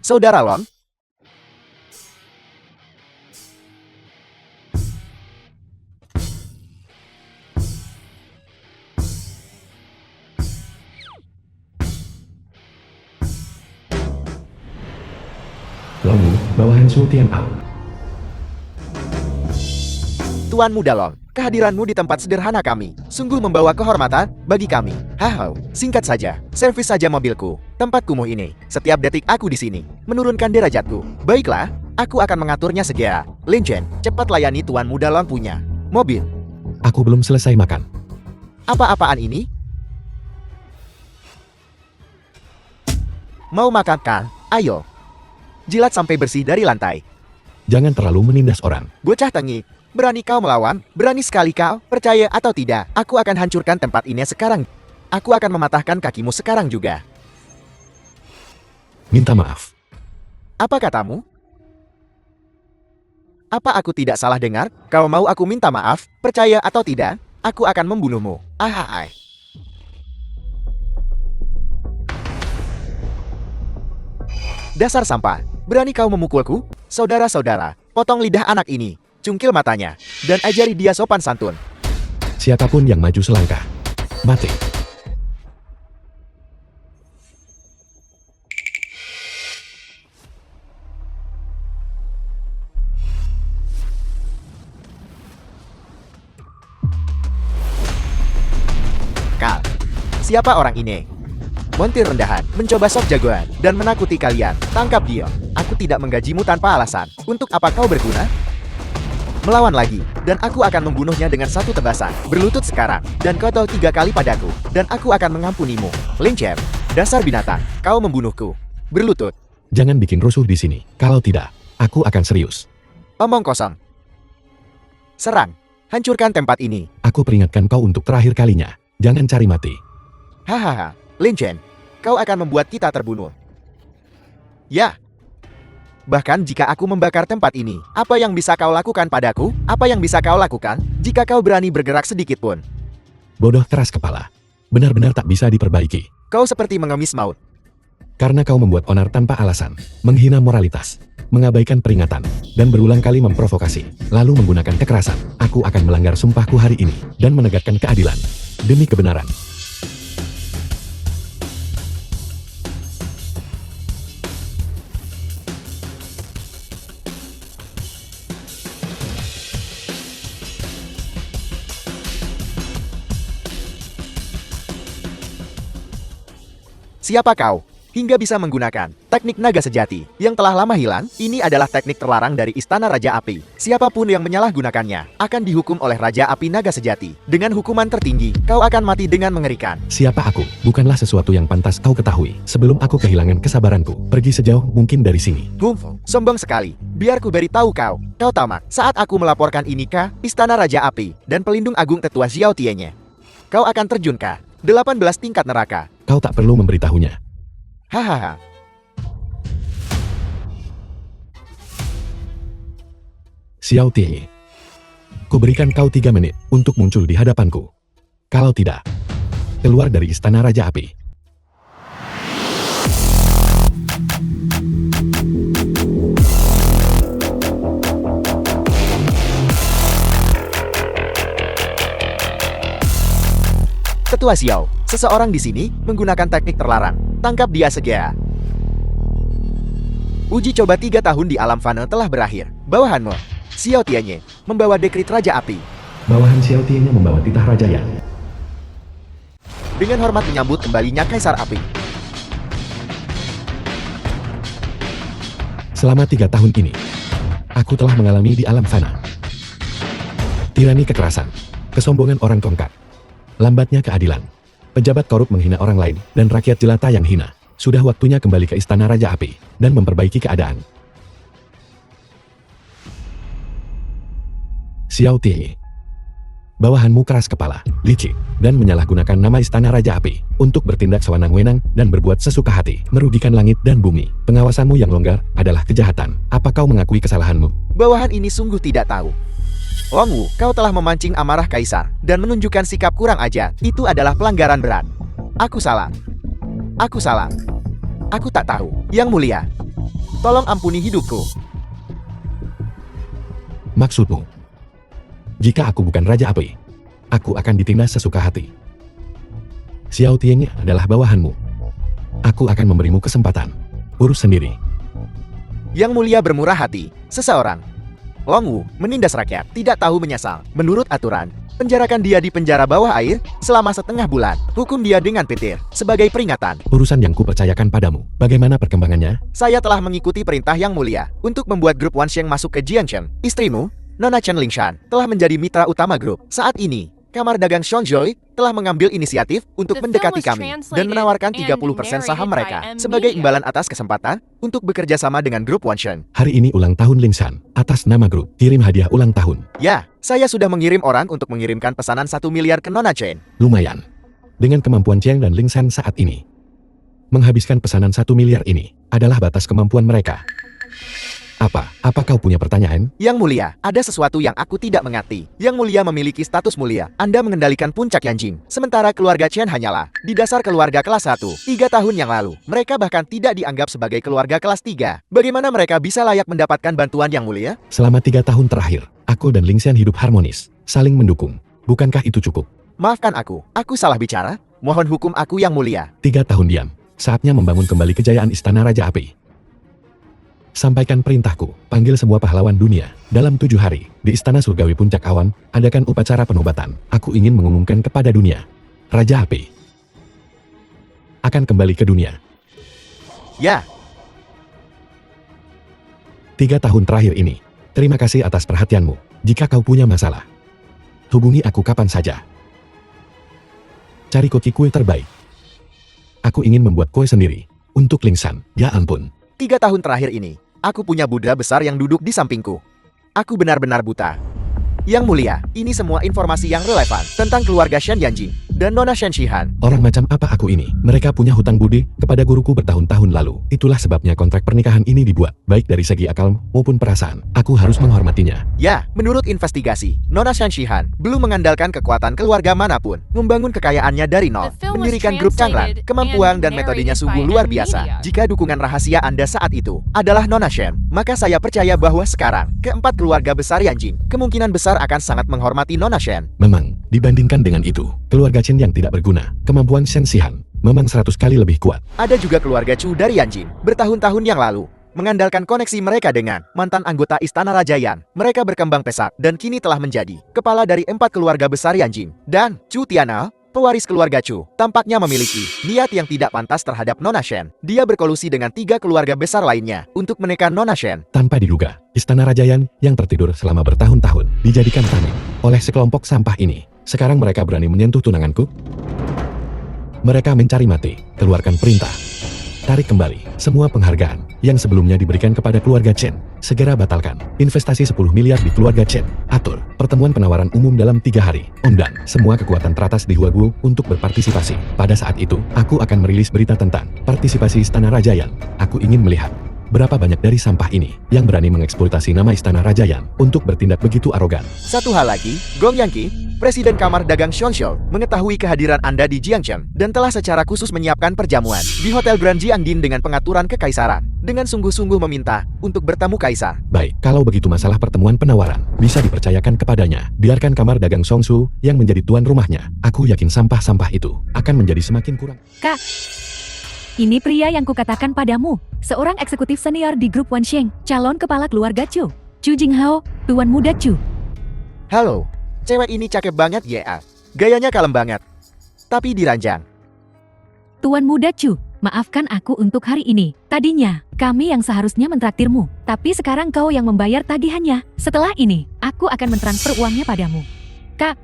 Saudara Long? Longwu, bawahan Su Tian'ao. Tuan Muda Long, kehadiranmu di tempat sederhana kami sungguh membawa kehormatan bagi kami. Haha, singkat saja, servis saja mobilku. Tempat kumuh ini, setiap detik aku di sini, menurunkan derajatku. Baiklah, aku akan mengaturnya segera. Lin Chen, cepat layani Tuan Muda Long punya mobil. Aku belum selesai makan. Apa-apaan ini? Mau makan kan? Ayo. Jilat sampai bersih dari lantai. Jangan terlalu menindas orang. Bocah tengik, berani kau melawan? Berani sekali kau, percaya atau tidak, aku akan hancurkan tempat ini sekarang. Aku akan mematahkan kakimu sekarang juga. Minta maaf. Apa katamu? Apa aku tidak salah dengar? Kau mau aku minta maaf? Percaya atau tidak, aku akan membunuhmu. Ahai. Dasar sampah, berani kau memukulku? Saudara-saudara, potong lidah anak ini, cungkil matanya, dan ajari dia sopan santun. Siapapun yang maju selangkah, mati. Kal, siapa orang ini? Montir rendahan, mencoba sok jagoan, dan menakuti kalian. Tangkap dia. Aku tidak menggajimu tanpa alasan. Untuk apa kau berguna? Melawan lagi, dan aku akan membunuhnya dengan satu tebasan. Berlutut sekarang, dan kau tahu 3 kali padaku, dan aku akan mengampunimu. Lin Chen, dasar binatang, kau membunuhku. Berlutut. Jangan bikin rusuh di sini. Kalau tidak, aku akan serius. Omong kosong. Serang. Hancurkan tempat ini. Aku peringatkan kau untuk terakhir kalinya. Jangan cari mati. Hahaha. Lin Chen, kau akan membuat kita terbunuh. Ya. Bahkan jika aku membakar tempat ini, apa yang bisa kau lakukan padaku? Apa yang bisa kau lakukan jika kau berani bergerak sedikit pun? Bodoh keras kepala. Benar-benar tak bisa diperbaiki. Kau seperti mengemis maut. Karena kau membuat onar tanpa alasan, menghina moralitas, mengabaikan peringatan, dan berulang kali memprovokasi, lalu menggunakan kekerasan. Aku akan melanggar sumpahku hari ini, dan menegakkan keadilan. Demi kebenaran. Siapa kau? Hingga bisa menggunakan teknik naga sejati yang telah lama hilang. Ini adalah teknik terlarang dari Istana Raja Api. Siapapun yang menyalahgunakannya akan dihukum oleh Raja Api Naga Sejati. Dengan hukuman tertinggi, kau akan mati dengan mengerikan. Siapa aku? Bukanlah sesuatu yang pantas kau ketahui. Sebelum aku kehilangan kesabaranku, pergi sejauh mungkin dari sini. Sombong sekali. Biar ku beritahu kau. Kau tamak saat aku melaporkan ini ke Istana Raja Api dan Pelindung Agung Tetua Xiao Tienye. Kau akan terjun ke 18 tingkat neraka. Kau tak perlu memberitahunya. Hahaha. Xiao Tianyi. Kuberikan kau 3 menit untuk muncul di hadapanku. Kalau tidak, keluar dari Istana Raja Api. Tetua Xiao, seseorang di sini menggunakan teknik terlarang. Tangkap dia segera. Uji coba 3 tahun di alam fana telah berakhir. Bawahanmu, Xiao Tianyi, membawa dekrit Raja Api. Bawahan Xiao Tianyi membawa titah rajaya. Dengan hormat menyambut kembalinya Kaisar Api. Selama 3 tahun ini, aku telah mengalami di alam fana. Tirani kekerasan, kesombongan orang tongkat, lambatnya keadilan, pejabat korup menghina orang lain, dan rakyat jelata yang hina. Sudah waktunya kembali ke Istana Raja Api, dan memperbaiki keadaan. Xiao Tianyi. Bawahanmu keras kepala, licik, dan menyalahgunakan nama Istana Raja Api untuk bertindak sewenang-wenang dan berbuat sesuka hati, merugikan langit dan bumi. Pengawasanmu yang longgar adalah kejahatan. Apa kau mengakui kesalahanmu? Bawahan ini sungguh tidak tahu. Longwu, kau telah memancing amarah Kaisar dan menunjukkan sikap kurang ajar. Itu adalah pelanggaran berat. Aku salah. Aku salah. Aku tak tahu. Yang mulia. Tolong ampuni hidupku. Maksudmu? Jika aku bukan Raja Api, aku akan ditindas sesuka hati. Xiao Tieng adalah bawahanmu. Aku akan memberimu kesempatan. Urus sendiri. Yang Mulia bermurah hati, seseorang. Long Wu menindas rakyat, tidak tahu menyesal. Menurut aturan, penjarakan dia di penjara bawah air selama setengah bulan. Hukum dia dengan petir sebagai peringatan. Urusan yang kupercayakan padamu, bagaimana perkembangannya? Saya telah mengikuti perintah Yang Mulia untuk membuat grup Wansheng masuk ke Jiangcheng. Istrimu, Nona Chen Lingshan, telah menjadi mitra utama grup. Saat ini, Kamar Dagang Shongjoi telah mengambil inisiatif untuk mendekati kami dan menawarkan 30% saham mereka sebagai imbalan atas kesempatan untuk bekerja sama dengan grup Wansheng. Hari ini ulang tahun Lingshan, atas nama grup, kirim hadiah ulang tahun. Ya, saya sudah mengirim orang untuk mengirimkan pesanan 1 miliar ke Nona Chen. Lumayan. Dengan kemampuan Chiang dan Lingshan saat ini, menghabiskan pesanan 1 miliar ini adalah batas kemampuan mereka. Apa kau punya pertanyaan? Yang Mulia, ada sesuatu yang aku tidak mengerti. Yang Mulia memiliki status mulia. Anda mengendalikan puncak Yanjing. Sementara keluarga Chen hanyalah di dasar keluarga kelas 1. 3 tahun yang lalu, mereka bahkan tidak dianggap sebagai keluarga kelas 3. Bagaimana mereka bisa layak mendapatkan bantuan Yang Mulia? Selama 3 tahun terakhir, aku dan Lingshan hidup harmonis, saling mendukung. Bukankah itu cukup? Maafkan aku salah bicara. Mohon hukum aku Yang Mulia. 3 tahun diam. Saatnya membangun kembali kejayaan Istana Raja Api. Sampaikan perintahku, panggil semua pahlawan dunia. Dalam 7 hari, di Istana Surgawi Puncak Awan, adakan upacara penobatan. Aku ingin mengumumkan kepada dunia, Raja Api akan kembali ke dunia. Ya. 3 tahun terakhir ini, terima kasih atas perhatianmu. Jika kau punya masalah, hubungi aku kapan saja. Cari koki kue terbaik. Aku ingin membuat kue sendiri, untuk Lingshan. Ya ampun. 3 tahun terakhir ini, aku punya Buddha besar yang duduk di sampingku. Aku benar-benar buta. Yang Mulia, ini semua informasi yang relevan tentang keluarga Shen Yanjing dan Nona Shen Shihan. Orang macam apa aku ini? Mereka punya hutang budi kepada guruku bertahun-tahun lalu. Itulah sebabnya kontrak pernikahan ini dibuat, baik dari segi akal maupun perasaan. Aku harus menghormatinya. Ya, menurut investigasi, Nona Shen Shihan belum mengandalkan kekuatan keluarga manapun, membangun kekayaannya dari nol, mendirikan grup Changlan. Kemampuan dan metodenya sungguh luar biasa. Jika dukungan rahasia Anda saat itu adalah Nona Shen, maka saya percaya bahwa sekarang, keempat keluarga besar Yanjing kemungkinan besar akan sangat menghormati Nona Shen. Memang, dibandingkan dengan itu, keluarga Chen yang tidak berguna, kemampuan Shen Shihan memang 100 kali lebih kuat. Ada juga keluarga Chu dari Yanjing, bertahun-tahun yang lalu, mengandalkan koneksi mereka dengan mantan anggota Istana Raja Yan. Mereka berkembang pesat dan kini telah menjadi kepala dari 4 keluarga besar Yanjing. Dan Chu Tianal, pewaris keluarga Chu, tampaknya memiliki niat yang tidak pantas terhadap Nona Shen. Dia berkolusi dengan 3 keluarga besar lainnya untuk menekan Nona Shen. Tanpa diduga, Istana Raja Yan yang tertidur selama bertahun-tahun dijadikan tameng oleh sekelompok sampah ini. Sekarang mereka berani menyentuh tunanganku? Mereka mencari mati. Keluarkan perintah. Tarik kembali semua penghargaan yang sebelumnya diberikan kepada keluarga Chen. Segera batalkan investasi 10 miliar di keluarga Chen. Atur pertemuan penawaran umum dalam 3 hari. Undang semua kekuatan teratas di Huaguo untuk berpartisipasi. Pada saat itu, aku akan merilis berita tentang partisipasi Istana Raja Yan. Aku ingin melihat berapa banyak dari sampah ini yang berani mengeksploitasi nama Istana Raja Yan untuk bertindak begitu arogan. Satu hal lagi, Gong Yangqi, Presiden Kamar Dagang Shonshou, mengetahui kehadiran Anda di Jiangcheng dan telah secara khusus menyiapkan perjamuan di Hotel Grand Jiangdin dengan pengaturan kekaisaran. Dengan sungguh-sungguh meminta untuk bertemu kaisar. Baik, kalau begitu masalah pertemuan penawaran bisa dipercayakan kepadanya. Biarkan Kamar Dagang Shonsu yang menjadi tuan rumahnya. Aku yakin sampah-sampah itu akan menjadi semakin kurang. Kak, ini pria yang kukatakan padamu, seorang eksekutif senior di grup Wansheng, calon kepala keluarga Chu. Chu Jinghao, tuan muda Chu. Halo, cewek ini cakep banget ya. Gayanya kalem banget. Tapi diranjang. Tuan muda Chu, maafkan aku untuk hari ini. Tadinya, kami yang seharusnya mentraktirmu. Tapi sekarang kau yang membayar tagihannya. Setelah ini, aku akan mentransfer uangnya padamu. Kak,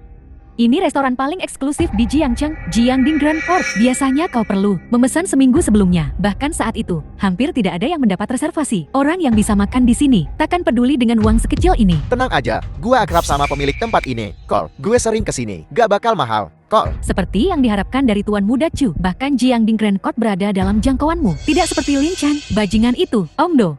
ini restoran paling eksklusif di Jiangcheng, Jiangding Grand Court. Biasanya kau perlu memesan seminggu sebelumnya. Bahkan saat itu, hampir tidak ada yang mendapat reservasi. Orang yang bisa makan di sini takkan peduli dengan uang sekecil ini. Tenang aja, gua akrab sama pemilik tempat ini. Kol, gue sering kesini, gak bakal mahal. Kol. Seperti yang diharapkan dari tuan muda Chu, bahkan Jiangding Grand Court berada dalam jangkauanmu. Tidak seperti Lin Chan, bajingan itu, Ong Do.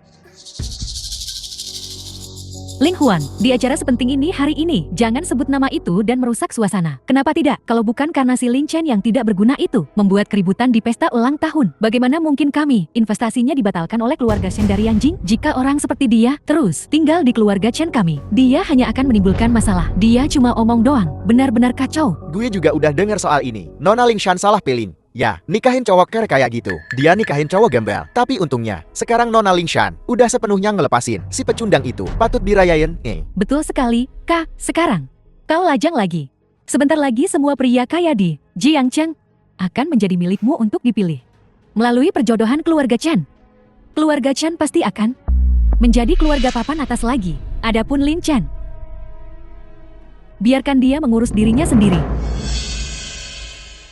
Ling Huan, di acara sepenting ini hari ini, jangan sebut nama itu dan merusak suasana. Kenapa tidak? Kalau bukan karena si Lin Chen yang tidak berguna itu, membuat keributan di pesta ulang tahun. Bagaimana mungkin kami, investasinya dibatalkan oleh keluarga Shen dari Yanjing? Jika orang seperti dia, terus tinggal di keluarga Chen kami, dia hanya akan menimbulkan masalah. Dia cuma omong doang, benar-benar kacau. Gue juga udah dengar soal ini. Nona Ling Shan salah pilih. Ya, nikahin cowok kayak gitu. Dia nikahin cowok gembel. Tapi untungnya, sekarang Nona Ling Shan udah sepenuhnya ngelepasin si pecundang itu. Patut dirayain, Betul sekali, Kak. Sekarang, kau lajang lagi. Sebentar lagi semua pria kaya di Jiangcheng akan menjadi milikmu untuk dipilih. Melalui perjodohan keluarga Chen. Keluarga Chen pasti akan menjadi keluarga papan atas lagi. Adapun Lin Chen, biarkan dia mengurus dirinya sendiri.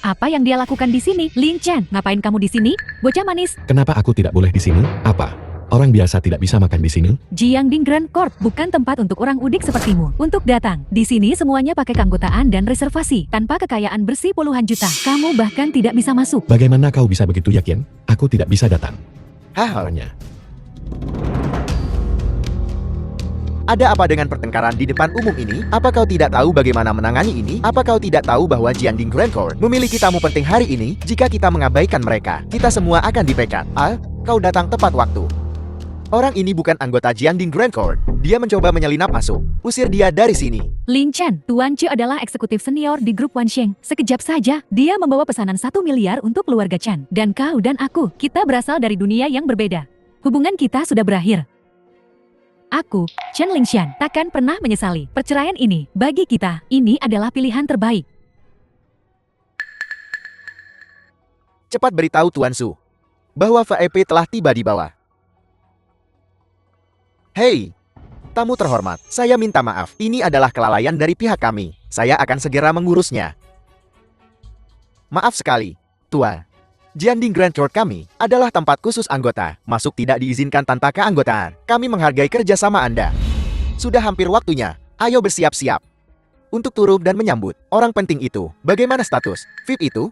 Apa yang dia lakukan di sini? Lin Chen, ngapain kamu di sini? Bocah manis. Kenapa aku tidak boleh di sini? Apa? Orang biasa tidak bisa makan di sini? Jiangding Grand Corp bukan tempat untuk orang udik sepertimu untuk datang. Di sini semuanya pakai keanggotaan dan reservasi, tanpa kekayaan bersih puluhan juta. Kamu bahkan tidak bisa masuk. Bagaimana kau bisa begitu yakin? Aku tidak bisa datang. Haha. Hanya. Ada apa dengan pertengkaran di depan umum ini? Apa kau tidak tahu bagaimana menangani ini? Apa kau tidak tahu bahwa Jiangding Grand Court memiliki tamu penting hari ini? Jika kita mengabaikan mereka, kita semua akan dipecat. Kau datang tepat waktu. Orang ini bukan anggota Jiangding Grand Court. Dia mencoba menyelinap masuk. Usir dia dari sini. Lin Chen, Tuan Chu adalah eksekutif senior di grup Wansheng. Sekejap saja, dia membawa pesanan 1 miliar untuk keluarga Chen. Dan kau dan aku, kita berasal dari dunia yang berbeda. Hubungan kita sudah berakhir. Aku, Chen Lingshan, takkan pernah menyesali. Perceraian ini, bagi kita, ini adalah pilihan terbaik. Cepat beritahu Tuan Su bahwa VIP telah tiba di bawah. Hei, tamu terhormat, saya minta maaf. Ini adalah kelalaian dari pihak kami. Saya akan segera mengurusnya. Maaf sekali, Tuan. Jiangding Grand Court kami adalah tempat khusus anggota. Masuk tidak diizinkan tanpa keanggotaan. Kami menghargai kerjasama Anda. Sudah hampir waktunya. Ayo bersiap-siap untuk turun dan menyambut orang penting itu. Bagaimana status VIP itu?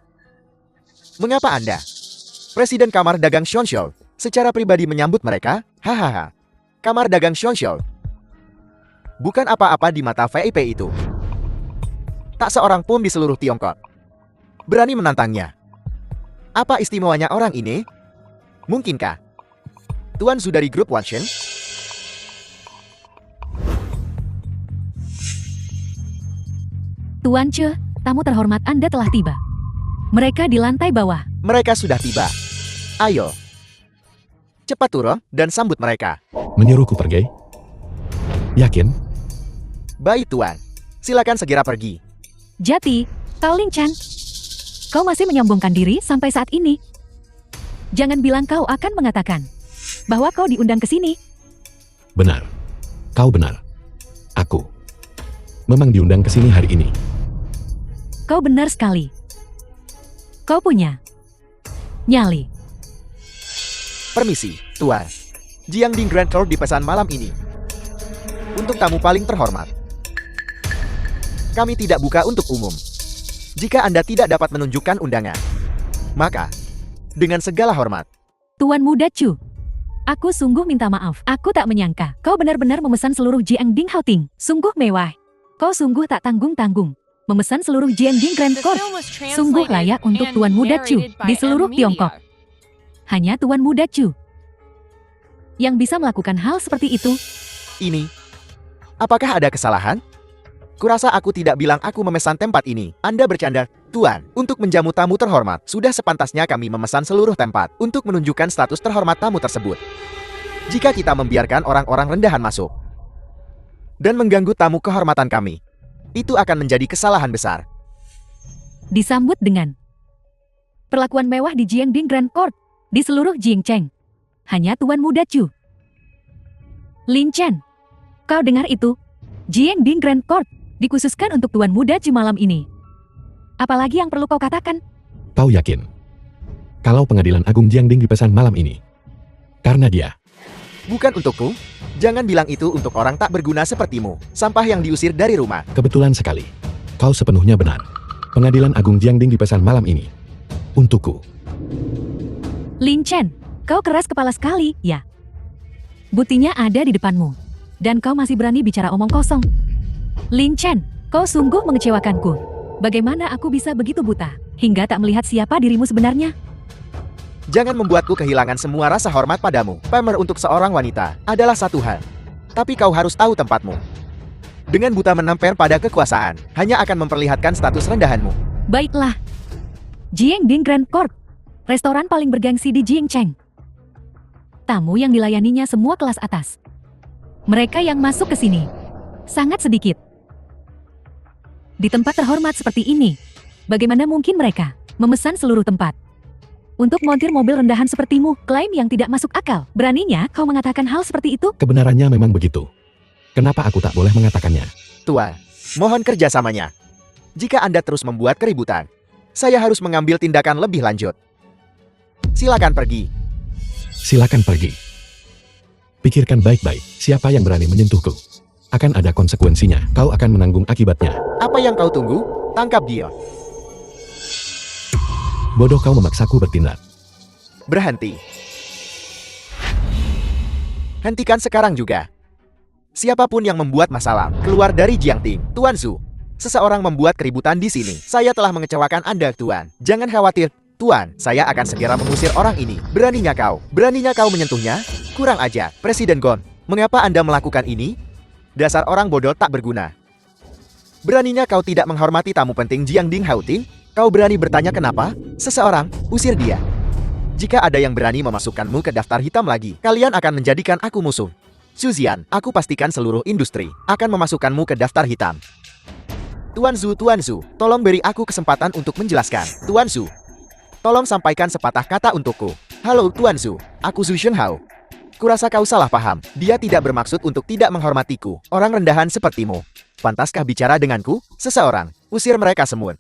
Mengapa Anda, Presiden Kamar Dagang Shonshou, secara pribadi menyambut mereka? Hahaha. Kamar Dagang Shonshou bukan apa-apa di mata VIP itu. Tak seorang pun di seluruh Tiongkok berani menantangnya. Apa istimewanya orang ini? Mungkinkah Tuan Su dari grup Wansheng? Tuan Che, tamu terhormat Anda telah tiba. Mereka di lantai bawah. Mereka sudah tiba. Ayo, cepat turun dan sambut mereka. Menyuruhku pergi? Yakin? Baik Tuan, silakan segera pergi. Jati, kau Lin Chen. Kau masih menyombongkan diri sampai saat ini. Jangan bilang kau akan mengatakan bahwa kau diundang ke sini. Benar. Kau benar. Aku memang diundang ke sini hari ini. Kau benar sekali. Kau punya nyali. Permisi, Tuan. Jiangding Grand Court dipesan malam ini untuk tamu paling terhormat. Kami tidak buka untuk umum. Jika Anda tidak dapat menunjukkan undangan, maka dengan segala hormat. Tuan Muda Chu, aku sungguh minta maaf. Aku tak menyangka kau benar-benar memesan seluruh Jiangding Houting. Sungguh mewah. Kau sungguh tak tanggung-tanggung. Memesan seluruh Jiangding Grand Court. Sungguh layak untuk Tuan Muda Chu di seluruh Tiongkok. Hanya Tuan Muda Chu yang bisa melakukan hal seperti itu. Ini, apakah ada kesalahan? Kurasa aku tidak bilang aku memesan tempat ini. Anda bercanda, Tuan. Untuk menjamu tamu terhormat, sudah sepantasnya kami memesan seluruh tempat untuk menunjukkan status terhormat tamu tersebut. Jika kita membiarkan orang-orang rendahan masuk dan mengganggu tamu kehormatan kami, itu akan menjadi kesalahan besar. Disambut dengan perlakuan mewah di Jiangding Grand Court di seluruh Jingcheng. Hanya Tuan Muda Chu. Lin Chen, kau dengar itu? Jiangding Grand Court dikhususkan untuk Tuan Muda Chu malam ini. Apalagi yang perlu kau katakan? Kau yakin? Kalau Pengadilan Agung Jiangding dipesan malam ini karena dia? Bukan untukku. Jangan bilang itu untuk orang tak berguna sepertimu. Sampah yang diusir dari rumah. Kebetulan sekali. Kau sepenuhnya benar. Pengadilan Agung Jiangding dipesan malam ini untukku. Lin Chen, kau keras kepala sekali, ya? Buktinya ada di depanmu. Dan kau masih berani bicara omong kosong. Lin Chen, kau sungguh mengecewakanku. Bagaimana aku bisa begitu buta, hingga tak melihat siapa dirimu sebenarnya? Jangan membuatku kehilangan semua rasa hormat padamu. Pamer untuk seorang wanita adalah satu hal. Tapi kau harus tahu tempatmu. Dengan buta menemper pada kekuasaan, hanya akan memperlihatkan status rendahanmu. Baiklah. Jiangding Grand Court, restoran paling bergengsi di Jingcheng. Tamu yang dilayaninya semua kelas atas. Mereka yang masuk ke sini sangat sedikit. Di tempat terhormat seperti ini, bagaimana mungkin mereka memesan seluruh tempat? Untuk montir mobil rendahan sepertimu, klaim yang tidak masuk akal. Beraninya kau mengatakan hal seperti itu? Kebenarannya memang begitu. Kenapa aku tak boleh mengatakannya? Tuan, mohon kerjasamanya. Jika Anda terus membuat keributan, saya harus mengambil tindakan lebih lanjut. Silakan pergi. Silakan pergi. Pikirkan baik-baik, siapa yang berani menyentuhku. Akan ada konsekuensinya, kau akan menanggung akibatnya. Apa yang kau tunggu? Tangkap dia. Bodoh kau memaksaku bertindak. Berhenti. Hentikan sekarang juga. Siapapun yang membuat masalah, keluar dari Jiangting. Tuan Su, seseorang membuat keributan di sini. Saya telah mengecewakan Anda, Tuan. Jangan khawatir, Tuan. Saya akan segera mengusir orang ini. Beraninya kau menyentuhnya? Kurang ajar, Presiden Gon. Mengapa Anda melakukan ini? Dasar orang bodoh tak berguna. Beraninya kau tidak menghormati tamu penting Jiangding Haoting? Kau berani bertanya kenapa? Seseorang, usir dia. Jika ada yang berani memasukkanmu ke daftar hitam lagi, kalian akan menjadikan aku musuh. Suzian, aku pastikan seluruh industri akan memasukkanmu ke daftar hitam. Tuan Su, tolong beri aku kesempatan untuk menjelaskan. Tuan Su, tolong sampaikan sepatah kata untukku. Halo Tuan Su, aku Su Shenhao. Kurasa kau salah paham. Dia tidak bermaksud untuk tidak menghormatiku. Orang rendahan sepertimu. Pantaskah bicara denganku? Seseorang, usir mereka semua.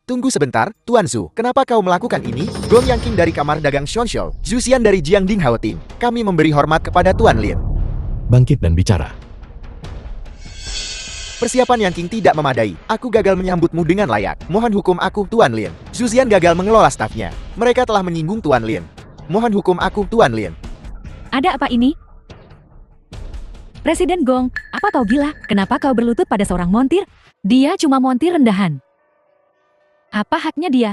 Tunggu sebentar, Tuan Su. Kenapa kau melakukan ini? Gong Yang King dari kamar dagang Xuanxiao, Zuxian dari Jiangding Haoting. Kami memberi hormat kepada Tuan Lin. Bangkit dan bicara. Persiapan Yang King tidak memadai. Aku gagal menyambutmu dengan layak. Mohon hukum aku, Tuan Lin. Zuxian gagal mengelola stafnya. Mereka telah menyinggung Tuan Lin. Mohon hukum aku, Tuan Lin. Ada apa ini? Presiden Gong, apa kau gila? Kenapa kau berlutut pada seorang montir? Dia cuma montir rendahan. Apa haknya dia?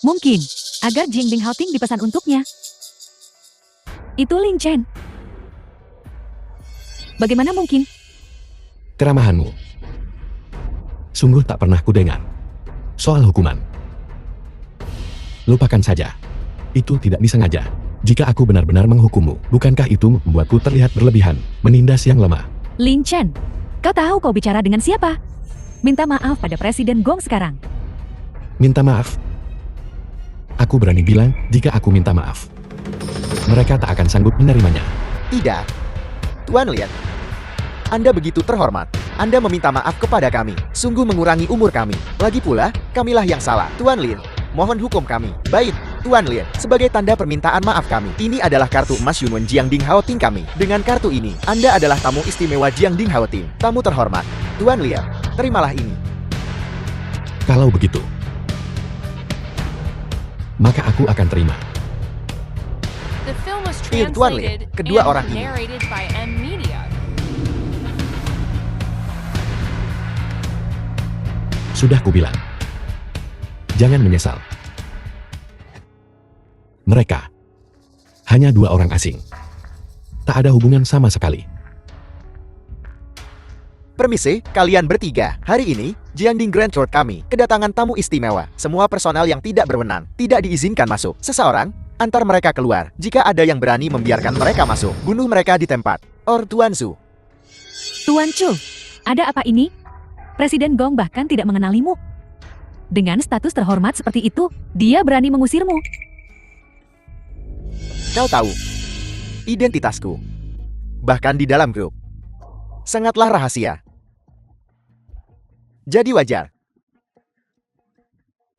Mungkin, agar Jiangding Haoting dipesan untuknya. Itu Lin Chen. Bagaimana mungkin? Keramahanmu. Sungguh tak pernah kudengar. Soal hukuman. Lupakan saja. Itu tidak disengaja. Jika aku benar-benar menghukummu, bukankah itu membuatku terlihat berlebihan, menindas yang lemah? Lin Chen, kau tahu kau bicara dengan siapa? Minta maaf pada Presiden Gong sekarang. Minta maaf? Aku berani bilang, jika aku minta maaf, mereka tak akan sanggup menerimanya. Tidak. Tuan Lin, Anda begitu terhormat. Anda meminta maaf kepada kami. Sungguh mengurangi umur kami. Lagi pula, kamilah yang salah. Tuan Lin, mohon hukum kami. Baik, Tuan Lin, sebagai tanda permintaan maaf kami, ini adalah kartu emas Yunwen Jiangding Haoting kami. Dengan kartu ini, Anda adalah tamu istimewa Jiangding Haoting. Tamu terhormat. Tuan Lin, terimalah ini. Kalau begitu, maka aku akan terima. The film was Tuan Lin, translated kedua and orang ini. narrated by M Media. Sudah kubilang. Jangan menyesal. Mereka hanya dua orang asing. Tak ada hubungan sama sekali. Permisi, kalian bertiga. Hari ini, Jiangding Grand Court kami kedatangan tamu istimewa. Semua personal yang tidak berwenang tidak diizinkan masuk. Seseorang, antar mereka keluar. Jika ada yang berani membiarkan mereka masuk, bunuh mereka di tempat. Or Tuan Su. Tuan Chu, ada apa ini? Presiden Gong bahkan tidak mengenalimu. Dengan status terhormat seperti itu, dia berani mengusirmu. Kau tahu identitasku. Bahkan di dalam grup. Sangatlah rahasia. Jadi wajar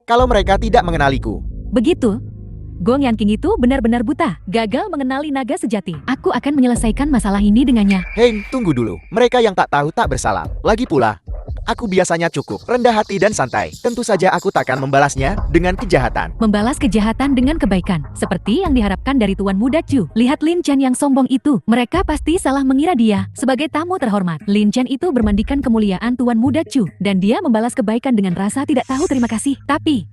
kalau mereka tidak mengenaliku. Begitu, Gong Yang King itu benar-benar buta, gagal mengenali naga sejati. Aku akan menyelesaikan masalah ini dengannya. Hei, tunggu dulu. Mereka yang tak tahu tak bersalah. Lagi pula, Aku biasanya cukup rendah hati dan santai. Tentu saja aku takkan membalasnya dengan kejahatan. Membalas kejahatan dengan kebaikan, seperti yang diharapkan dari Tuan Muda Chu. Lihat Lin Chen yang sombong itu. Mereka pasti salah mengira dia sebagai tamu terhormat. Lin Chen itu bermandikan kemuliaan Tuan Muda Chu, dan dia membalas kebaikan dengan rasa tidak tahu terima kasih. Tapi,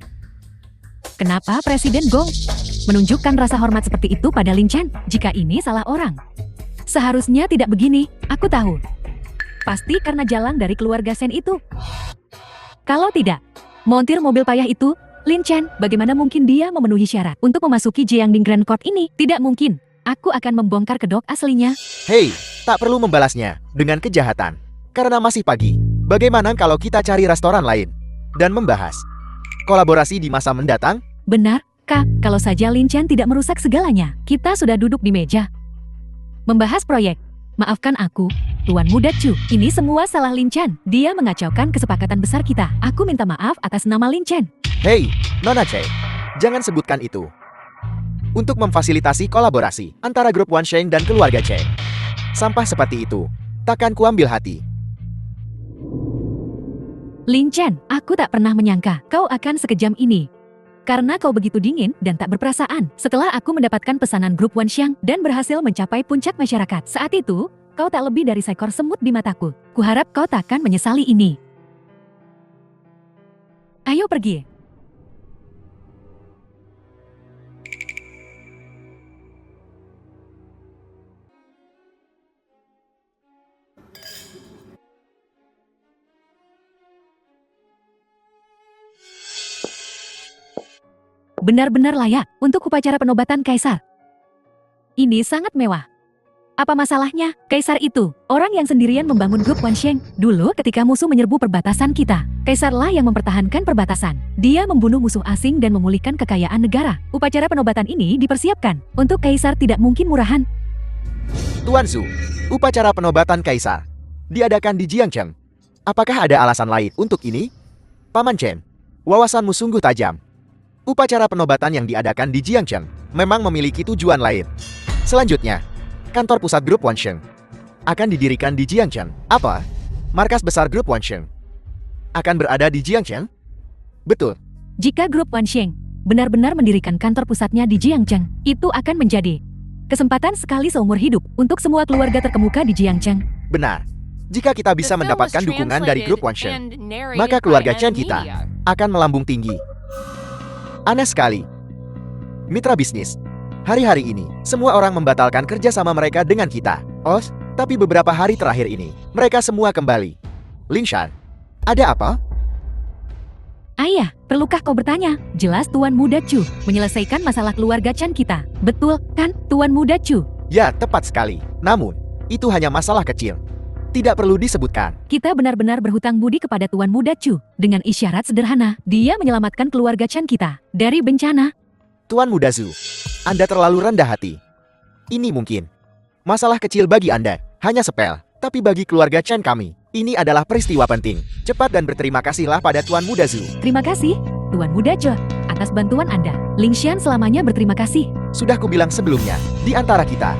kenapa Presiden Gong menunjukkan rasa hormat seperti itu pada Lin Chen? Jika ini salah orang, seharusnya tidak begini. Aku tahu. Pasti karena jalan dari keluarga Sen itu. Kalau tidak, montir mobil payah itu, Lin Chen, bagaimana mungkin dia memenuhi syarat untuk memasuki Jiangding Grand Court ini? Tidak mungkin. Aku akan membongkar kedok aslinya. Hei, tak perlu membalasnya dengan kejahatan. Karena masih pagi. Bagaimana kalau kita cari restoran lain dan membahas kolaborasi di masa mendatang? Benar, Kak. Kalau saja Lin Chen tidak merusak segalanya. Kita sudah duduk di meja membahas proyek. Maafkan aku, Tuan Muda Chu. Ini semua salah Lin Chen. Dia mengacaukan kesepakatan besar kita. Aku minta maaf atas nama Lin Chen. Hei, Nona Che, jangan sebutkan itu. Untuk memfasilitasi kolaborasi antara grup Wan Sheng dan keluarga Che. Sampah seperti itu, takkan kuambil hati. Lin Chen, aku tak pernah menyangka kau akan sekejam ini. Karena kau begitu dingin dan tak berperasaan. Setelah aku mendapatkan pesanan grup Wan Xiang dan berhasil mencapai puncak masyarakat. Saat itu, kau tak lebih dari seekor semut di mataku. Kuharap kau takkan menyesali ini. Ayo pergi. Benar-benar layak untuk upacara penobatan Kaisar. Ini sangat mewah. Apa masalahnya? Kaisar itu, orang yang sendirian membangun grup Wan Sheng. Dulu ketika musuh menyerbu perbatasan kita, Kaisarlah yang mempertahankan perbatasan. Dia membunuh musuh asing dan memulihkan kekayaan negara. Upacara penobatan ini dipersiapkan. Untuk Kaisar tidak mungkin murahan. Tuan Zhu, upacara penobatan Kaisar diadakan di Jiangcheng. Apakah ada alasan lain untuk ini? Paman Chen, wawasanmu sungguh tajam. Upacara penobatan yang diadakan di Jiangcheng memang memiliki tujuan lain. Selanjutnya, kantor pusat grup Wan Sheng akan didirikan di Jiangcheng. Apa? Markas besar grup Wan Sheng akan berada di Jiangcheng? Betul. Jika grup Wan Sheng benar-benar mendirikan kantor pusatnya di Jiangcheng, itu akan menjadi kesempatan sekali seumur hidup untuk semua keluarga terkemuka di Jiangcheng. Benar. Jika kita bisa mendapatkan dukungan dari grup Wan Sheng, maka keluarga Chen kita akan melambung tinggi. Aneh sekali. Mitra bisnis. Hari-hari ini, semua orang membatalkan kerjasama mereka dengan kita. Oh, tapi beberapa hari terakhir ini, mereka semua kembali. Lin Shan, ada apa? Ayah, perlukah kau bertanya? Jelas Tuan Muda Chu menyelesaikan masalah keluarga Chen kita. Betul kan, Tuan Muda Chu? Ya, tepat sekali. Namun, itu hanya masalah kecil. Tidak perlu disebutkan. Kita benar-benar berhutang budi kepada Tuan Muda Chu. Dengan isyarat sederhana, dia menyelamatkan keluarga Chen kita dari bencana. Tuan Muda Zhu, Anda terlalu rendah hati. Ini mungkin masalah kecil bagi Anda, hanya sepele. Tapi bagi keluarga Chen kami, ini adalah peristiwa penting. Cepat dan berterima kasihlah pada Tuan Muda Zhu. Terima kasih, Tuan Muda Zhu, atas bantuan Anda. Ling Xian selamanya berterima kasih. Sudah kubilang sebelumnya, di antara kita,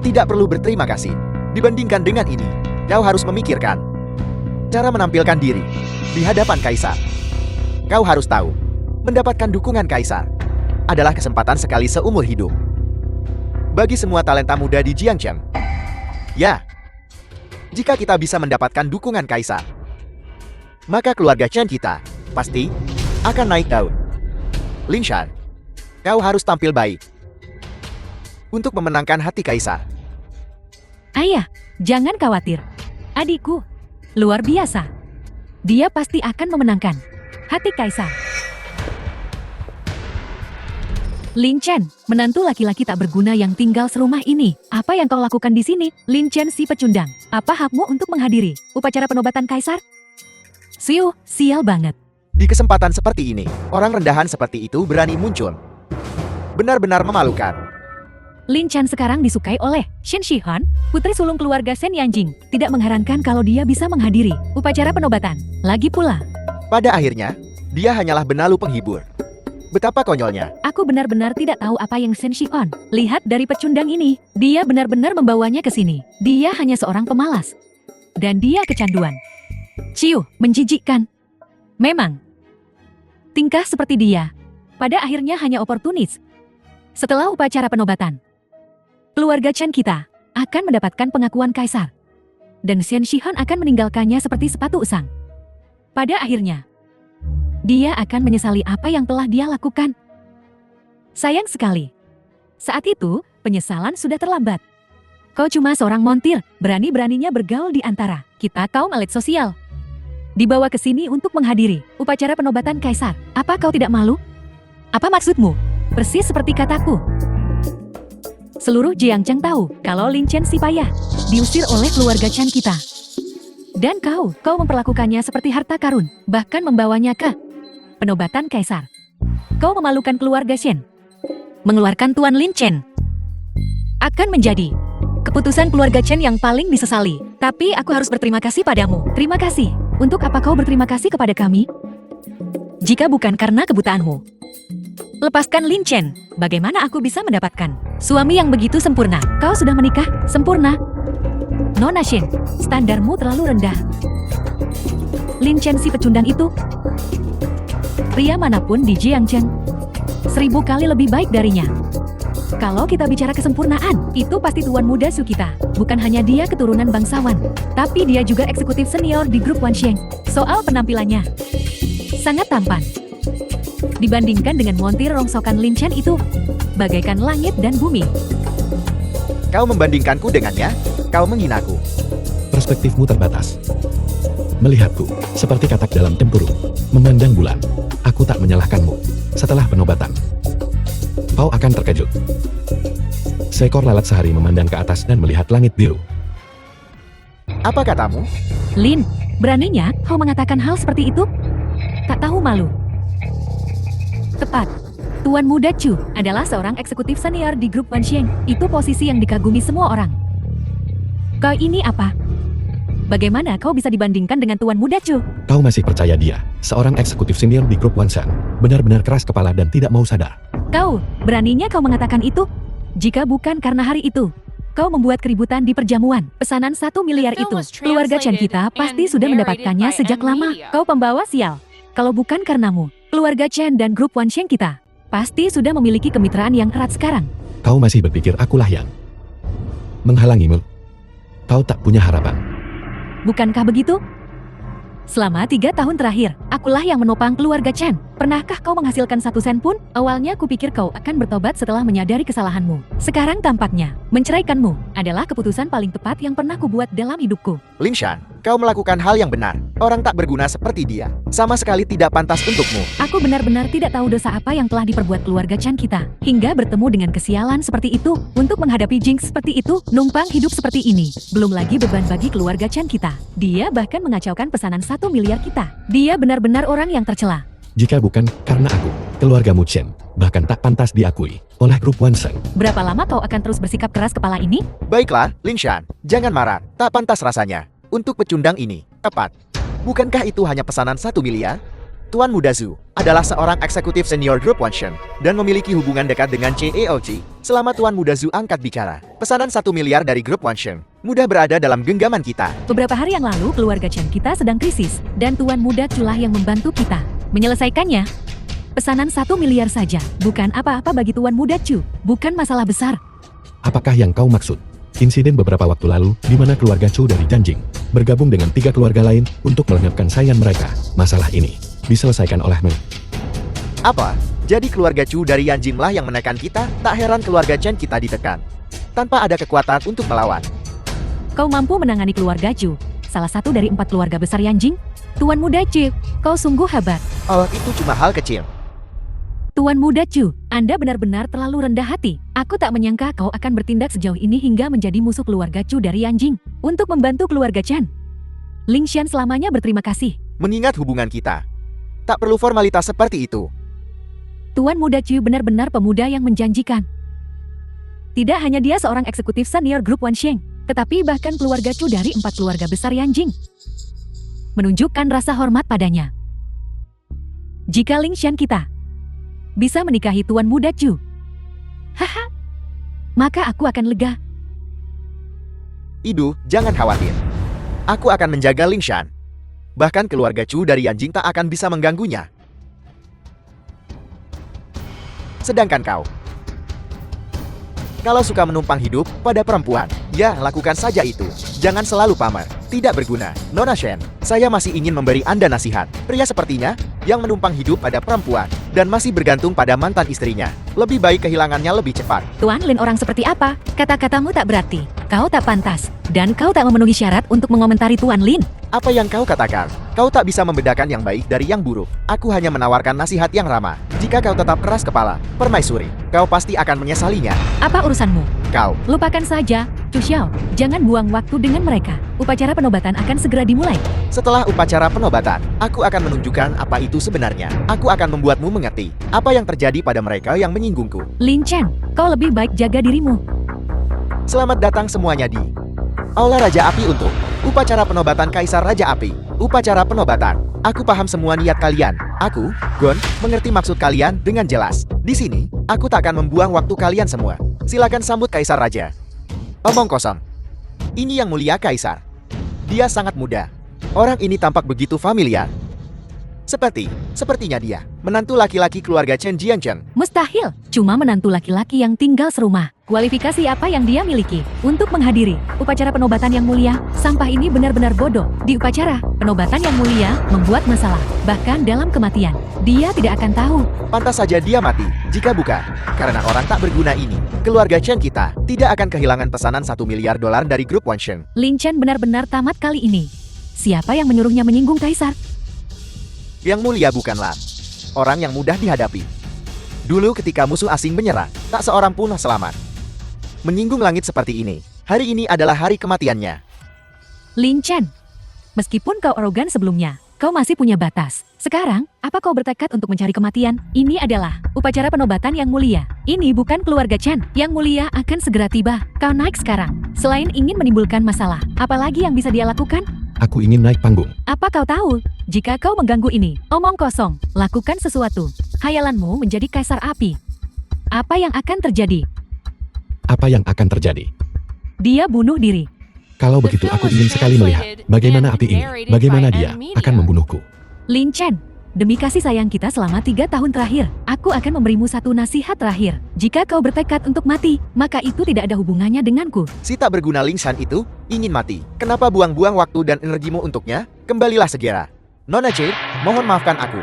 tidak perlu berterima kasih. Dibandingkan dengan ini, kau harus memikirkan cara menampilkan diri di hadapan Kaisar. Kau harus tahu, mendapatkan dukungan Kaisar adalah kesempatan sekali seumur hidup. Bagi semua talenta muda di Jiangcheng. Ya, jika kita bisa mendapatkan dukungan Kaisar, maka keluarga Chen kita pasti akan naik daun. Lin Shan, kau harus tampil baik untuk memenangkan hati Kaisar. Ayah, jangan khawatir. Adikku, luar biasa. Dia pasti akan memenangkan hati Kaisar. Lin Chen, menantu laki-laki tak berguna yang tinggal serumah ini. Apa yang kau lakukan di sini? Lin Chen si pecundang. Apa hakmu untuk menghadiri upacara penobatan Kaisar? Siu, sial banget. Di kesempatan seperti ini, orang rendahan seperti itu berani muncul. Benar-benar memalukan. Lin Chen sekarang disukai oleh Shen Shihan, putri sulung keluarga Sen Yanjing. Tidak mengherankan kalau dia bisa menghadiri upacara penobatan. Lagi pula, Pada akhirnya, dia hanyalah benalu penghibur. Betapa konyolnya. aku benar-benar tidak tahu apa yang Shen Shihan. Lihat dari pecundang ini, dia benar-benar membawanya ke sini. Dia hanya seorang pemalas. Dan dia kecanduan Ciu, menjijikkan. Memang. Tingkah seperti dia, pada akhirnya hanya oportunis. Setelah upacara penobatan, keluarga Chen kita akan mendapatkan pengakuan kaisar. Dan Xian Shihon akan meninggalkannya seperti sepatu usang. Pada akhirnya, dia akan menyesali apa yang telah dia lakukan. Sayang sekali. Saat itu, penyesalan sudah terlambat. Kau cuma seorang montir, berani-beraninya bergaul di antara kita kaum elit sosial. Dibawa ke sini untuk menghadiri upacara penobatan kaisar. Apa kau tidak malu? Apa maksudmu? Persis seperti kataku. Seluruh Jiangcheng tahu kalau Lin Chen si payah diusir oleh keluarga Chen kita. Dan kau memperlakukannya seperti harta karun, bahkan membawanya ke penobatan kaisar. Kau memalukan keluarga Shen. Mengeluarkan Tuan Lin Chen akan menjadi keputusan keluarga Chen yang paling disesali. Tapi aku harus berterima kasih padamu. Terima kasih. Untuk apa kau berterima kasih kepada kami? Jika bukan karena kebutaanmu. Lepaskan Lin Chen. Bagaimana aku bisa mendapatkan suami yang begitu sempurna? Kau sudah menikah? Sempurna? Nona Shen, standarmu terlalu rendah. Lin Chen si pecundang itu, pria manapun di Jiangcheng 1000 kali lebih baik darinya. Kalau kita bicara kesempurnaan, itu pasti tuan muda Su kita. Bukan hanya dia keturunan bangsawan, tapi dia juga eksekutif senior di grup Wansheng. Soal penampilannya, sangat tampan. Dibandingkan dengan montir rongsokan Lin Chen itu, bagaikan langit dan bumi. Kau membandingkanku dengannya? Kau menghinaku. Perspektifmu terbatas. Melihatku, seperti katak dalam tempurung, memandang bulan. Aku tak menyalahkanmu. Setelah penobatan, kau akan terkejut. Seekor lalat sehari memandang ke atas dan melihat langit biru. Apa katamu? Lin, beraninya kau mengatakan hal seperti itu? Tak tahu malu. Tepat. Tuan muda Chu adalah seorang eksekutif senior di grup Wansheng. Itu posisi yang dikagumi semua orang. Kau ini apa? Bagaimana kau bisa dibandingkan dengan Tuan muda Chu? Kau masih percaya dia, seorang eksekutif senior di grup Wansheng, benar-benar keras kepala dan tidak mau sadar. Kau, beraninya kau mengatakan itu? Jika bukan karena hari itu, kau membuat keributan di perjamuan. Pesanan 1 miliar itu, keluarga Chen kita pasti sudah mendapatkannya sejak lama. Kau pembawa sial. Kalau bukan karenamu, keluarga Chen dan grup Wansheng kita pasti sudah memiliki kemitraan yang erat sekarang. Kau masih berpikir akulah yang menghalangimu? Kau tak punya harapan. Bukankah begitu? Selama 3 tahun terakhir, akulah yang menopang keluarga Chen. Pernahkah kau menghasilkan 1 sen pun? Awalnya kupikir kau akan bertobat setelah menyadari kesalahanmu. Sekarang tampaknya, menceraikanmu adalah keputusan paling tepat yang pernah kubuat dalam hidupku. Lin Shan, kau melakukan hal yang benar. Orang tak berguna seperti dia sama sekali tidak pantas untukmu. Aku benar-benar tidak tahu dosa apa yang telah diperbuat keluarga Chen kita, hingga bertemu dengan kesialan seperti itu. Untuk menghadapi jinx seperti itu, numpang hidup seperti ini. Belum lagi beban bagi keluarga Chen kita. Dia bahkan mengacaukan pesanan 1 miliar kita. Dia benar-benar orang yang tercela. Jika bukan karena aku, keluargamu Chen bahkan tak pantas diakui oleh grup Wansheng. Berapa lama kau akan terus bersikap keras kepala ini? Baiklah, Lin Shan, jangan marah. Tak pantas rasanya untuk pecundang ini. Tepat. Bukankah itu hanya pesanan 1 miliar? Tuan Muda Zhu adalah seorang eksekutif senior grup Wansheng dan memiliki hubungan dekat dengan CEOG. Selama Tuan Muda Zhu angkat bicara, pesanan 1 miliar dari grup Wansheng mudah berada dalam genggaman kita. Beberapa hari yang lalu keluarga Chen kita sedang krisis dan Tuan Muda Culah yang membantu kita menyelesaikannya. Pesanan 1 miliar saja bukan apa-apa bagi Tuan Muda Chu, bukan masalah besar. Apakah yang kau maksud? Insiden beberapa waktu lalu di mana keluarga Chu dari Janjing bergabung dengan 3 keluarga lain untuk melenyapkan saingan mereka. Masalah ini diselesaikan olehmu. Apa? Jadi keluarga Chu dari Yanjing lah yang menekan kita? Tak heran keluarga Chen kita ditekan tanpa ada kekuatan untuk melawan. Kau mampu menangani keluarga Chu, salah satu dari 4 keluarga besar Yanjing? Tuan Muda Chu, kau sungguh hebat. Oh, itu cuma hal kecil. Tuan Muda Chu, Anda benar-benar terlalu rendah hati. Aku tak menyangka kau akan bertindak sejauh ini hingga menjadi musuh keluarga Chu dari Yanjing untuk membantu keluarga Chen. Ling Xian selamanya berterima kasih. Mengingat hubungan kita, tak perlu formalitas seperti itu. Tuan Muda Chu benar-benar pemuda yang menjanjikan. Tidak hanya dia seorang eksekutif senior grup Wansheng, tetapi bahkan keluarga Chu dari 4 keluarga besar Yanjing menunjukkan rasa hormat padanya. Jika Ling Xian kita bisa menikahi Tuan Muda Chu, haha, maka aku akan lega. Idu, jangan khawatir. Aku akan menjaga Ling Shan. Bahkan keluarga Chu dari Yanjing tak akan bisa mengganggunya. Sedangkan kau, kalau suka menumpang hidup pada perempuan, ya lakukan saja itu. Jangan selalu pamer, tidak berguna. Nona Shen, saya masih ingin memberi Anda nasihat. Pria sepertinya, yang menumpang hidup pada perempuan, dan masih bergantung pada mantan istrinya. Lebih baik kehilangannya lebih cepat. Tuan Lin orang seperti apa? Kata-katamu tak berarti. Kau tak pantas. Dan kau tak memenuhi syarat untuk mengomentari Tuan Lin. Apa yang kau katakan? Kau tak bisa membedakan yang baik dari yang buruk. Aku hanya menawarkan nasihat yang ramah. Jika kau tetap keras kepala, permaisuri, kau pasti akan menyesalinya. Apa urusanmu? Kau, Lupakan saja, Chu Xiao. Jangan buang waktu dengan mereka. Upacara penobatan akan segera dimulai. setelah upacara penobatan, aku akan menunjukkan apa itu sebenarnya. Aku akan membuatmu mengerti apa yang terjadi pada mereka yang menyinggungku. Lin Chen, kau lebih baik jaga dirimu. Selamat datang semuanya di Aula Raja Api untuk upacara penobatan Kaisar Raja Api. Upacara penobatan. Aku paham semua niat kalian. Aku, Gon, mengerti maksud kalian dengan jelas. Di sini, aku tak akan membuang waktu kalian semua. Silakan sambut Kaisar Raja. Omong kosong. Ini yang mulia Kaisar. Dia sangat muda. Orang ini tampak begitu familiar. Sepertinya dia menantu laki-laki keluarga Chen Jianchen. Mustahil, cuma menantu laki-laki yang tinggal serumah. Kualifikasi apa yang dia miliki untuk menghadiri upacara penobatan yang mulia? Sampah ini benar-benar bodoh. Di upacara penobatan yang mulia membuat masalah, bahkan dalam kematian. Dia tidak akan tahu. Pantas saja dia mati. Jika bukan karena orang tak berguna ini, keluarga Chen kita tidak akan kehilangan pesanan $1 miliar dari grup Wanshen. Lin Chen benar-benar tamat kali ini. Siapa yang menyuruhnya menyinggung Kaisar? Yang mulia bukanlah orang yang mudah dihadapi. Dulu ketika musuh asing menyerang, tak seorang pun selamat. Menyinggung langit seperti ini, hari ini adalah hari kematiannya. Lin Chen, meskipun kau arogan sebelumnya, kau masih punya batas. Sekarang, apa kau bertekad untuk mencari kematian? Ini adalah upacara penobatan yang mulia. Ini bukan keluarga Chen. Yang mulia akan segera tiba. Kau naik sekarang. Selain ingin menimbulkan masalah, apalagi yang bisa dia lakukan? Aku ingin naik panggung. Apa kau tahu? Jika kau mengganggu ini, omong kosong. Lakukan sesuatu. Hayalanmu menjadi kaisar api. Apa yang akan terjadi? Apa yang akan terjadi? Dia bunuh diri. Kalau begitu aku ingin sekali melihat bagaimana api ini, bagaimana dia akan membunuhku. Lin Chen, demi kasih sayang kita selama 3 tahun terakhir, aku akan memberimu satu nasihat terakhir. Jika kau bertekad untuk mati, maka itu tidak ada hubungannya denganku. Si tak berguna Ling Shan itu ingin mati. Kenapa buang-buang waktu dan energimu untuknya? Kembalilah segera. Nona Jade, mohon maafkan aku.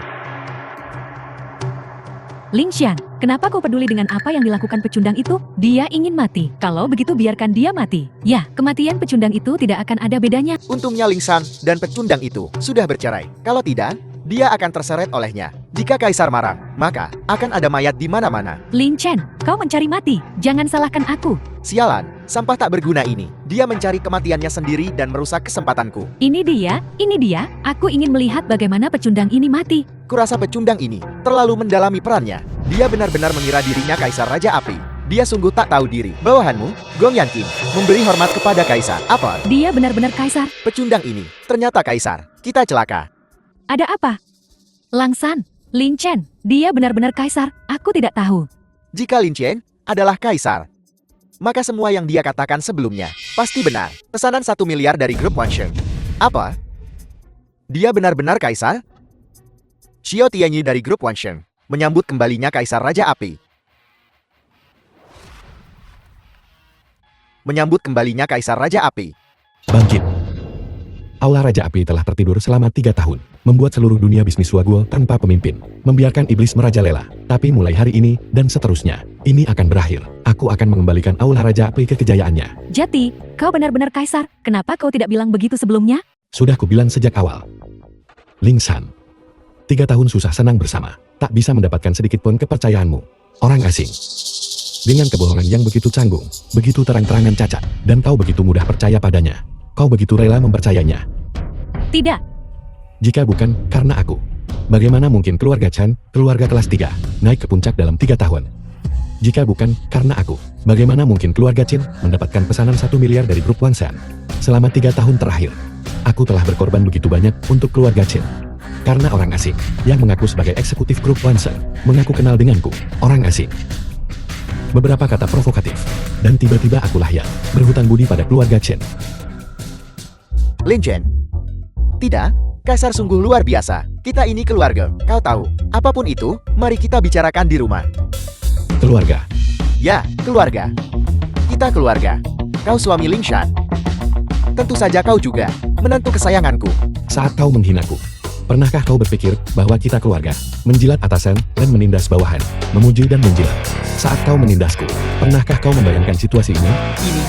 Ling Xian, kenapa kau peduli dengan apa yang dilakukan pecundang itu? Dia ingin mati. Kalau begitu biarkan dia mati. Ya, kematian pecundang itu tidak akan ada bedanya. Untungnya Ling Shan dan pecundang itu sudah bercerai. Kalau tidak, dia akan terseret olehnya. Jika Kaisar marah, maka akan ada mayat di mana-mana. Lin Chen, kau mencari mati. Jangan salahkan aku. Sialan, sampah tak berguna ini. Dia mencari kematiannya sendiri dan merusak kesempatanku. Ini dia. Aku ingin melihat bagaimana pecundang ini mati. Kurasa pecundang ini terlalu mendalami perannya. Dia benar-benar mengira dirinya Kaisar Raja Api. Dia sungguh tak tahu diri. Bawahanmu, Gong Yanqing, memberi hormat kepada Kaisar. Apa? Dia benar-benar kaisar. Pecundang ini ternyata Kaisar. Kita celaka. Ada apa? Lang San, Lin Chen, dia benar-benar kaisar. Aku tidak tahu. Jika Lin Chen adalah Kaisar, maka semua yang dia katakan sebelumnya pasti benar. Pesanan $1 miliar dari grup Wanshen. Apa? Dia benar-benar Kaisar? Xiao Tianyi dari grup Wanshen menyambut kembalinya Kaisar Raja Api. Menyambut kembalinya Kaisar Raja Api. Bangkit. Aula Raja Api telah tertidur selama 3 tahun, membuat seluruh dunia bisnis Suaguo tanpa pemimpin, membiarkan iblis merajalela. Tapi mulai hari ini, dan seterusnya, ini akan berakhir. Aku akan mengembalikan Aula Raja Api ke kejayaannya. Jati, kau benar-benar kaisar. Kenapa kau tidak bilang begitu sebelumnya? Sudah kubilang sejak awal. Ling Shan, 3 tahun susah senang bersama, tak bisa mendapatkan sedikit pun kepercayaanmu. Orang asing. Dengan kebohongan yang begitu canggung, begitu terang-terangan cacat, dan kau begitu mudah percaya padanya. Kau begitu rela mempercayainya. Tidak. Jika bukan karena aku, bagaimana mungkin keluarga Chen, keluarga kelas 3, naik ke puncak dalam 3 tahun? Jika bukan karena aku, bagaimana mungkin keluarga Chen mendapatkan pesanan $1 miliar dari grup Wanshan? Selama 3 tahun terakhir, aku telah berkorban begitu banyak untuk keluarga Chen. Karena orang asing yang mengaku sebagai eksekutif grup Wanshan mengaku kenal denganku, orang asing. Beberapa kata provokatif, dan tiba-tiba akulah yang berhutang budi pada keluarga Chen. Lin Chen. Tidak, Kaisar sungguh luar biasa. Kita ini keluarga, kau tahu. Apapun itu, mari kita bicarakan di rumah. Keluarga. Ya, keluarga. Kita keluarga. Kau suami Ling Shan. Tentu saja kau juga, menantu kesayanganku. Saat kau menghinaku, pernahkah kau berpikir bahwa kita keluarga, menjilat atasan dan menindas bawahan, memuji dan menjilat? Saat kau menindasku, pernahkah kau membayangkan situasi ini? Ini,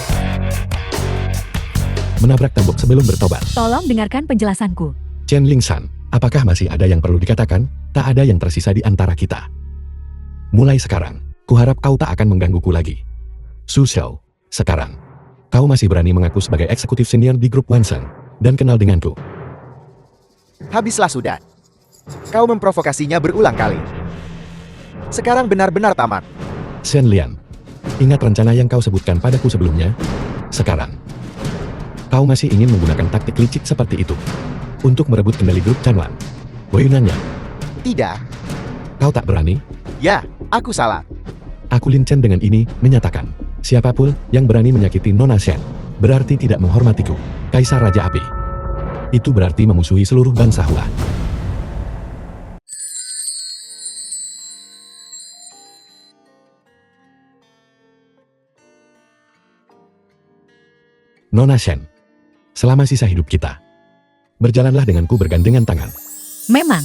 Menabrak tembok sebelum bertobat. Tolong dengarkan penjelasanku. Chen Lingshan, apakah masih ada yang perlu dikatakan? Tak ada yang tersisa di antara kita. Mulai sekarang, kuharap kau tak akan menggangguku lagi. Su Xiao, sekarang, kau masih berani mengaku sebagai eksekutif senior di grup Wansheng, dan kenal denganku. habislah sudah. Kau memprovokasinya berulang kali. Sekarang benar-benar tamat. Shen Lian, ingat rencana yang kau sebutkan padaku sebelumnya? Sekarang, kau masih ingin menggunakan taktik licik seperti itu untuk merebut kendali grup Chanwan. Boyunannya, Tidak. kau tak berani? Ya, aku salah. Aku Lin Chen dengan ini menyatakan, siapapun yang berani menyakiti Nona Shen, berarti tidak menghormatiku, Kaisar Raja Api. Itu berarti memusuhi seluruh bangsa Hua. Nona Shen, selama sisa hidup kita, berjalanlah denganku bergandengan tangan. Memang,